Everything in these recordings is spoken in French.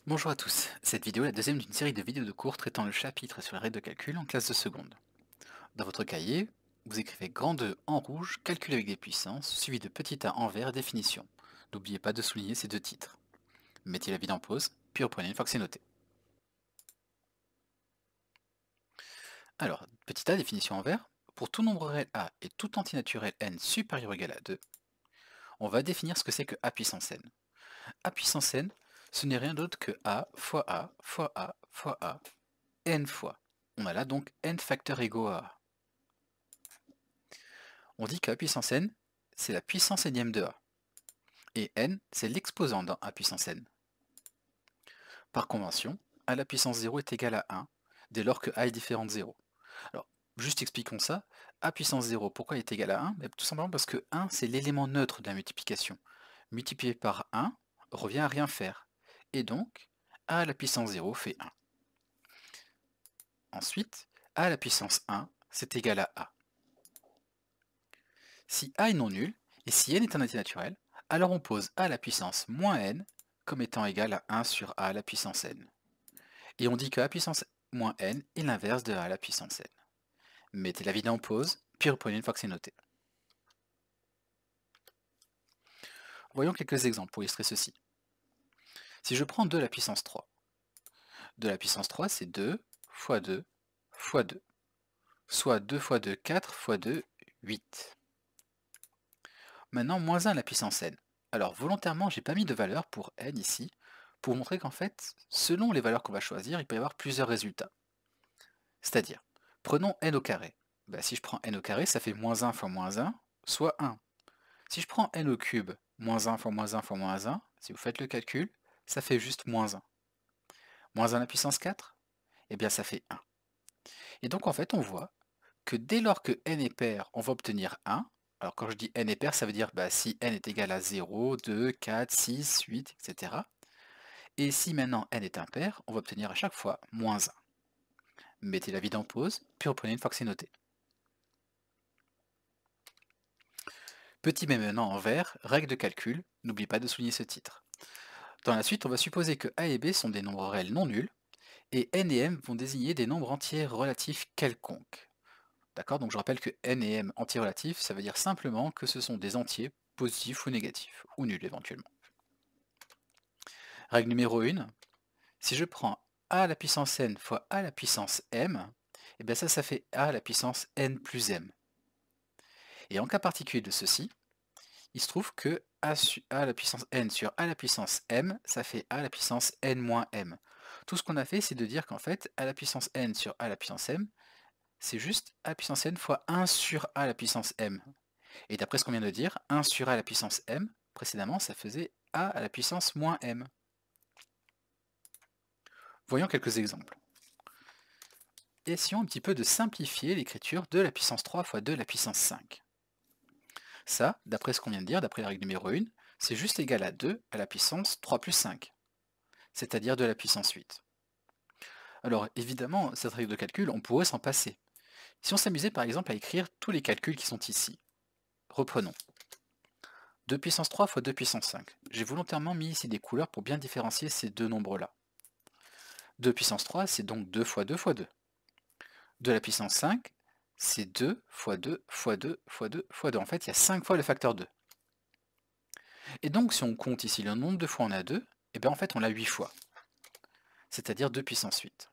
Bonjour à tous, cette vidéo est la deuxième d'une série de vidéos de cours traitant le chapitre sur les règles de calcul en classe de seconde. Dans votre cahier, vous écrivez grand E en rouge, calcul avec des puissances, suivi de petit a en vert, définition. N'oubliez pas de souligner ces deux titres. Mettez la vidéo en pause, puis reprenez une fois que c'est noté. Alors, petit a, définition en vert, pour tout nombre réel a et tout entier naturel n supérieur ou égal à 2, on va définir ce que c'est que a puissance n. A puissance n, ce n'est rien d'autre que a fois a fois a fois a, n fois. On a là donc n facteurs égaux à a. On dit qu'A puissance n, c'est la puissance énième de A. Et n, c'est l'exposant dans A puissance n. Par convention, A la puissance 0 est égal à 1, dès lors que A est différent de 0. Alors, juste expliquons ça. A puissance 0, pourquoi il est égal à 1? Tout simplement parce que 1, c'est l'élément neutre de la multiplication. Multiplié par 1 revient à rien faire. Et donc, A à la puissance 0 fait 1. Ensuite, A à la puissance 1, c'est égal à A. Si A est non nul, et si n est un entier naturel, alors on pose A à la puissance moins n comme étant égal à 1 sur A à la puissance n. Et on dit que A puissance moins n est l'inverse de A à la puissance n. Mettez la vidéo en pause, puis reprenez une fois que c'est noté. Voyons quelques exemples pour illustrer ceci. Si je prends 2 à la puissance 3, 2 à la puissance 3 c'est 2 fois 2 fois 2, soit 2 fois 2, 4 fois 2, 8. Maintenant, moins 1 à la puissance n. Alors volontairement, j'ai pas mis de valeur pour n ici, pour montrer qu'en fait, selon les valeurs qu'on va choisir, il peut y avoir plusieurs résultats. C'est-à-dire, prenons n au carré. Si je prends n au carré, ça fait moins 1 fois moins 1, soit 1. Si je prends n au cube, moins 1 fois moins 1 fois moins 1, si vous faites le calcul, ça fait juste moins 1. Moins 1 à la puissance 4, eh bien ça fait 1. Et donc en fait, on voit que dès lors que n est pair, on va obtenir 1. Alors quand je dis n est pair, ça veut dire si n est égal à 0, 2, 4, 6, 8, etc. Et si maintenant n est impair, on va obtenir à chaque fois moins 1. Mettez la vidéo en pause, puis reprenez une fois que c'est noté. Petit mais maintenant en vert, règle de calcul, n'oubliez pas de souligner ce titre. Dans la suite, on va supposer que a et b sont des nombres réels non nuls, et n et m vont désigner des nombres entiers relatifs quelconques. D'accord? Donc je rappelle que n et m entiers relatifs, ça veut dire simplement que ce sont des entiers positifs ou négatifs, ou nuls éventuellement. Règle numéro 1, si je prends a à la puissance n fois a à la puissance m, et bien ça fait a à la puissance n plus m. Et en cas particulier de ceci, il se trouve que a à la puissance n sur a à la puissance m, ça fait a à la puissance n moins m. Tout ce qu'on a fait, c'est de dire qu'en fait, a à la puissance n sur a à la puissance m, c'est juste a à la puissance n fois 1 sur a à la puissance m. Et d'après ce qu'on vient de dire, 1 sur a à la puissance m, précédemment, ça faisait a à la puissance moins m. Voyons quelques exemples. Essayons un petit peu de simplifier l'écriture de la puissance 3 fois 2 à la puissance 5. Ça, d'après ce qu'on vient de dire, d'après la règle numéro 1, c'est juste égal à 2 à la puissance 3 plus 5, c'est-à-dire 2 à la puissance 8. Alors évidemment, cette règle de calcul, on pourrait s'en passer. Si on s'amusait par exemple à écrire tous les calculs qui sont ici. Reprenons. 2 puissance 3 fois 2 puissance 5. J'ai volontairement mis ici des couleurs pour bien différencier ces deux nombres-là. 2 puissance 3, c'est donc 2 fois 2 fois 2. 2 à la puissance 5, c'est 2 fois 2 fois 2 fois 2 fois 2. En fait, il y a 5 fois le facteur 2. Et donc, si on compte ici le nombre de fois on a 2, et bien en fait on l'a 8 fois. C'est-à-dire 2 puissance 8.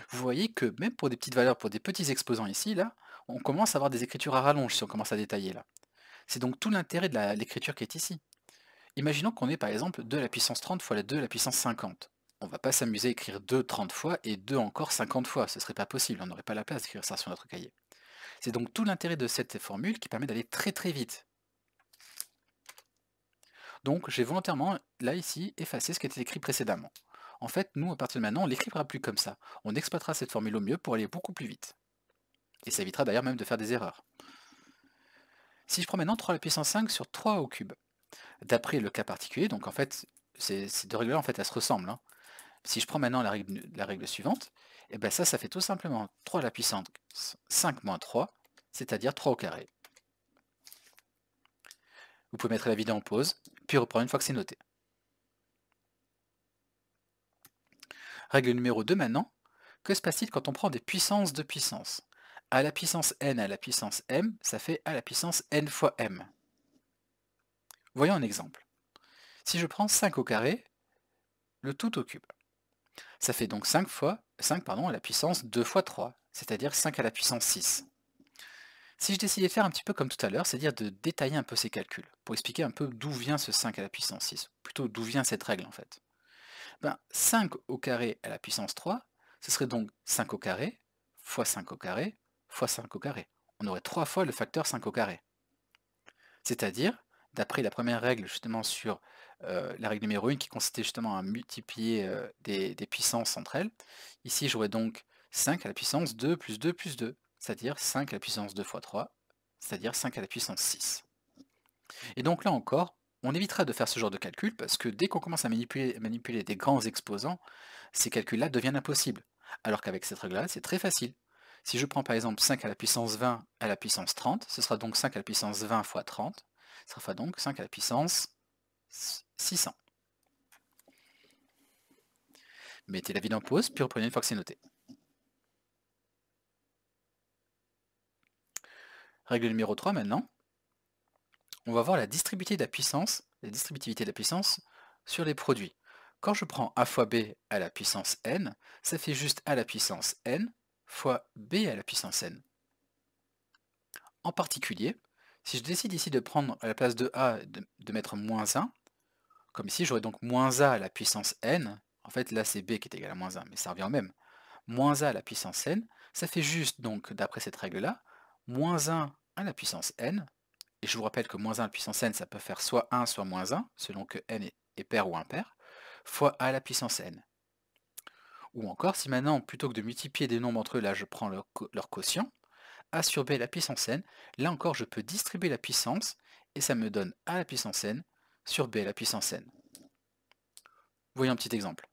Vous voyez que même pour des petites valeurs, pour des petits exposants ici, là, on commence à avoir des écritures à rallonge si on commence à détailler là. C'est donc tout l'intérêt de l'écriture qui est ici. Imaginons qu'on ait par exemple 2 à la puissance 30 fois la 2 à la puissance 50. On va pas s'amuser à écrire 2 30 fois et 2 encore 50 fois, ce serait pas possible, on n'aurait pas la place d'écrire ça sur notre cahier. C'est donc tout l'intérêt de cette formule qui permet d'aller très très vite. Donc j'ai volontairement, là ici, effacé ce qui était écrit précédemment. En fait, nous, à partir de maintenant, on ne l'écrira plus comme ça. On exploitera cette formule au mieux pour aller beaucoup plus vite. Et ça évitera d'ailleurs même de faire des erreurs. Si je prends maintenant 3 à la puissance 5 sur 3 au cube, d'après le cas particulier, donc en fait, ces deux règles-là, en fait, elles se ressemblent. Hein. Si je prends maintenant la règle suivante, et bien ça fait tout simplement 3 à la puissance 5 moins 3, c'est-à-dire 3 au carré. Vous pouvez mettre la vidéo en pause, puis reprendre une fois que c'est noté. Règle numéro 2 maintenant, que se passe-t-il quand on prend des puissances de puissance? A la puissance n à la puissance m, ça fait a la puissance n fois m. Voyons un exemple. Si je prends 5 au carré, le tout au cube, ça fait donc 5 à la puissance 2 fois 3, c'est-à-dire 5 à la puissance 6. Si je décidais de faire un petit peu comme tout à l'heure, c'est-à-dire de détailler un peu ces calculs, pour expliquer un peu d'où vient ce 5 à la puissance 6, plutôt d'où vient cette règle en fait. 5 au carré à la puissance 3, ce serait donc 5 au carré, fois 5 au carré, fois 5 au carré. On aurait 3 fois le facteur 5 au carré. C'est-à-dire, d'après la première règle justement sur la règle numéro 1 qui consistait justement à multiplier des puissances entre elles, ici j'aurais donc 5 à la puissance 2 plus 2 plus 2, c'est-à-dire 5 à la puissance 2 fois 3, c'est-à-dire 5 à la puissance 6. Et donc là encore, on évitera de faire ce genre de calcul parce que dès qu'on commence à manipuler des grands exposants, ces calculs-là deviennent impossibles. Alors qu'avec cette règle-là, c'est très facile. Si je prends par exemple 5 à la puissance 20 à la puissance 30, ce sera donc 5 à la puissance 20 fois 30, ça fera donc 5 à la puissance 600. Mettez la vidéo en pause, puis reprenez une fois que c'est noté. Règle numéro 3 maintenant. On va voir la distributivité de la puissance sur les produits. Quand je prends a fois b à la puissance n, ça fait juste a à la puissance n fois b à la puissance n. En particulier, si je décide ici de prendre à la place de a de mettre moins 1, comme ici j'aurais donc moins a à la puissance n, en fait là c'est b qui est égal à moins 1, mais ça revient au même, moins a à la puissance n, ça fait juste donc d'après cette règle là, moins 1 à la puissance n, et je vous rappelle que moins 1 à la puissance n ça peut faire soit 1 soit moins 1, selon que n est pair ou impair, fois a à la puissance n. Ou encore si maintenant plutôt que de multiplier des nombres entre eux, là je prends leur quotient, a sur b à la puissance n, là encore je peux distribuer la puissance, et ça me donne a à la puissance n sur b à la puissance n. Voyons un petit exemple.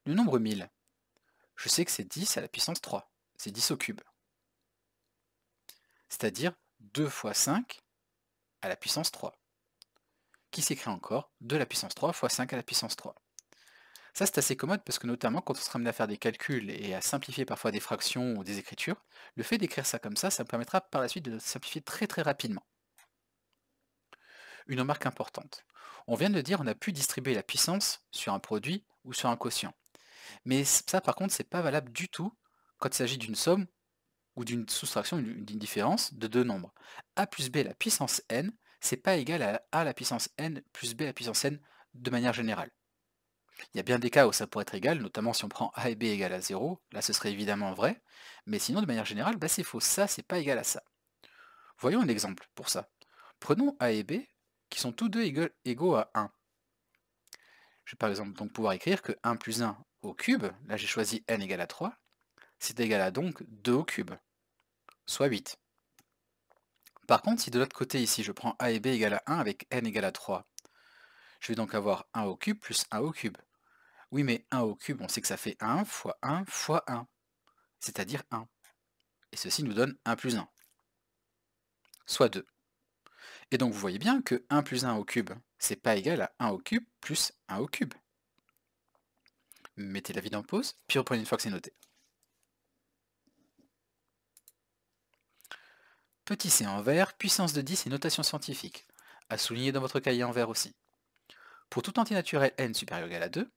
Le nombre 1000, je sais que c'est 10 à la puissance 3, c'est 10 au cube. C'est-à-dire 2 fois 5 à la puissance 3, qui s'écrit encore 2 à la puissance 3 fois 5 à la puissance 3. Ça c'est assez commode parce que notamment quand on sera amené à faire des calculs et à simplifier parfois des fractions ou des écritures, le fait d'écrire ça comme ça me permettra par la suite de simplifier très très rapidement. Une remarque importante. On vient de dire on a pu distribuer la puissance sur un produit ou sur un quotient. Mais ça par contre c'est pas valable du tout quand il s'agit d'une somme ou d'une soustraction, d'une différence de deux nombres. A plus b à la puissance n, c'est pas égal à a à la puissance n plus b à la puissance n de manière générale. Il y a bien des cas où ça pourrait être égal, notamment si on prend a et b égale à 0, là ce serait évidemment vrai, mais sinon de manière générale, c'est faux, ça c'est pas égal à ça. Voyons un exemple pour ça. Prenons a et b, qui sont tous deux égaux à 1. Je vais par exemple donc pouvoir écrire que 1 plus 1 au cube, là j'ai choisi n égale à 3, c'est égal à donc 2 au cube, soit 8. Par contre, si de l'autre côté ici je prends a et b égale à 1 avec n égale à 3, je vais donc avoir 1 au cube plus 1 au cube. Oui, mais 1 au cube, on sait que ça fait 1 fois 1 fois 1, c'est-à-dire 1. Et ceci nous donne 1 plus 1, soit 2. Et donc vous voyez bien que 1 plus 1 au cube, c'est pas égal à 1 au cube plus 1 au cube. Mettez la vidéo en pause, puis reprenez une fois que c'est noté. Petit c en vert, puissance de 10 et notation scientifique, à souligner dans votre cahier en vert aussi. Pour tout entier naturel n supérieur ou égal à 2,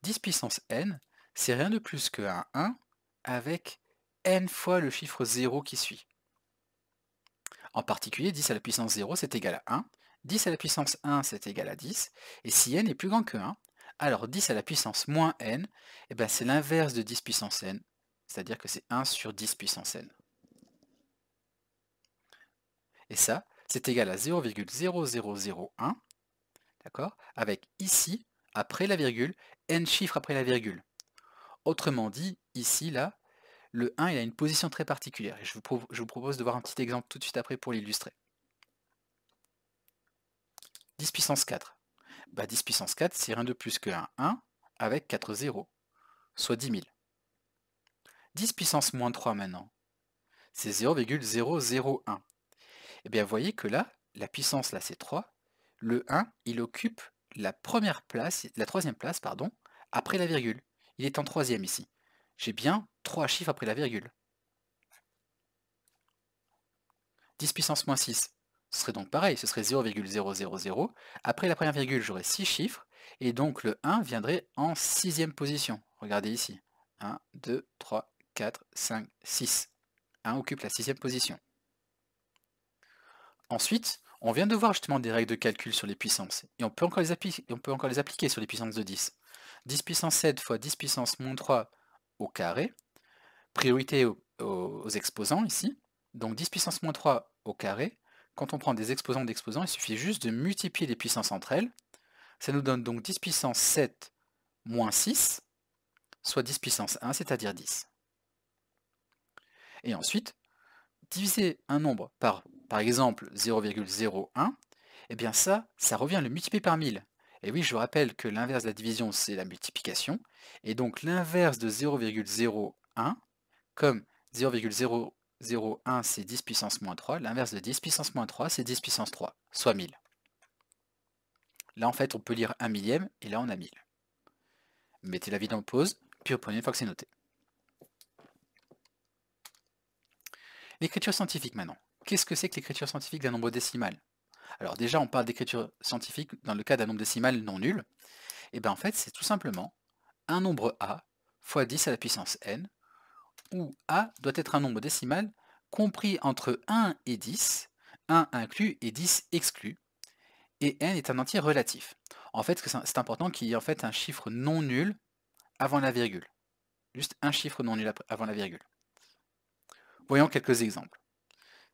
10 puissance n, c'est rien de plus qu'un 1 avec n fois le chiffre 0 qui suit. En particulier, 10 à la puissance 0, c'est égal à 1, 10 à la puissance 1, c'est égal à 10, et si n est plus grand que 1, alors 10 à la puissance moins n, c'est l'inverse de 10 puissance n, c'est-à-dire que c'est 1 sur 10 puissance n. Et ça, c'est égal à 0,0001, d'accord, avec ici, après la virgule, n chiffres après la virgule. Autrement dit, ici, là, le 1 il a une position très particulière, et je vous propose de voir un petit exemple tout de suite après pour l'illustrer. 10 puissance 4. 10 puissance 4, c'est rien de plus qu'un 1 avec 4 zéros, soit 10 000. 10 puissance moins 3 maintenant, c'est 0,001. Et bien vous voyez que là, la puissance là c'est 3, le 1 il occupe la troisième place, après la virgule. Il est en troisième ici. J'ai bien 3 chiffres après la virgule. 10 puissance moins 6, ce serait donc pareil, ce serait 0,000. Après la première virgule, j'aurais 6 chiffres, et donc le 1 viendrait en sixième position. Regardez ici. 1, 2, 3, 4, 5, 6. 1 occupe la sixième position. Ensuite, on vient de voir justement des règles de calcul sur les puissances, et on peut encore les appliquer sur les puissances de 10. 10 puissance 7 fois 10 puissance moins 3 au carré, priorité aux exposants ici, donc 10 puissance moins 3 au carré. Quand on prend des exposants d'exposants, il suffit juste de multiplier les puissances entre elles. Ça nous donne donc 10 puissance 7 moins 6, soit 10 puissance 1, c'est-à-dire 10. Et ensuite, diviser un nombre par exemple 0,01, eh bien ça revient à le multiplier par 1000. Et oui, je vous rappelle que l'inverse de la division, c'est la multiplication. Et donc l'inverse de 0,01, comme 0,001 c'est 10 puissance moins 3, l'inverse de 10 puissance moins 3 c'est 10 puissance 3, soit 1000. Là en fait on peut lire 1 millième et là on a 1000. Mettez la vidéo en pause, puis reprenez une fois que c'est noté. L'écriture scientifique maintenant. Qu'est-ce que c'est que l'écriture scientifique d'un nombre décimal? Alors déjà on parle d'écriture scientifique dans le cas d'un nombre décimal non nul. Et bien en fait c'est tout simplement un nombre A fois 10 à la puissance n, où A doit être un nombre décimal compris entre 1 et 10, 1 inclus et 10 exclus, et n est un entier relatif. En fait, c'est important qu'il y ait en fait un chiffre non nul avant la virgule. Juste un chiffre non nul avant la virgule. Voyons quelques exemples.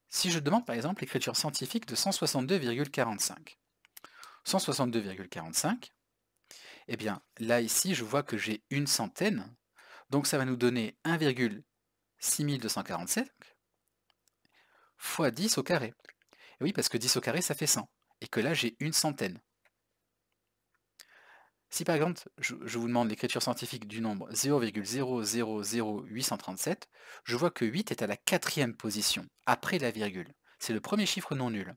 Si je demande par exemple l'écriture scientifique de 162,45. 162,45, eh bien là ici je vois que j'ai une centaine, donc ça va nous donner 1,6245 fois 10 au carré. Et oui, parce que 10 au carré, ça fait 100. Et que là, j'ai une centaine. Si par exemple, je vous demande l'écriture scientifique du nombre 0,000837, je vois que 8 est à la quatrième position, après la virgule. C'est le premier chiffre non nul.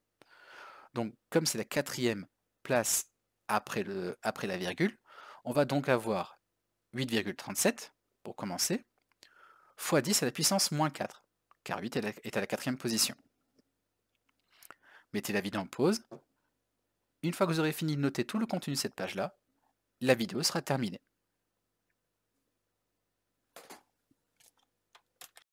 Donc, comme c'est la quatrième place après la virgule, on va donc avoir 8,37, pour commencer, fois 10 à la puissance moins 4, car 8 est à la quatrième position. Mettez la vidéo en pause. Une fois que vous aurez fini de noter tout le contenu de cette page-là, la vidéo sera terminée.